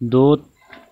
2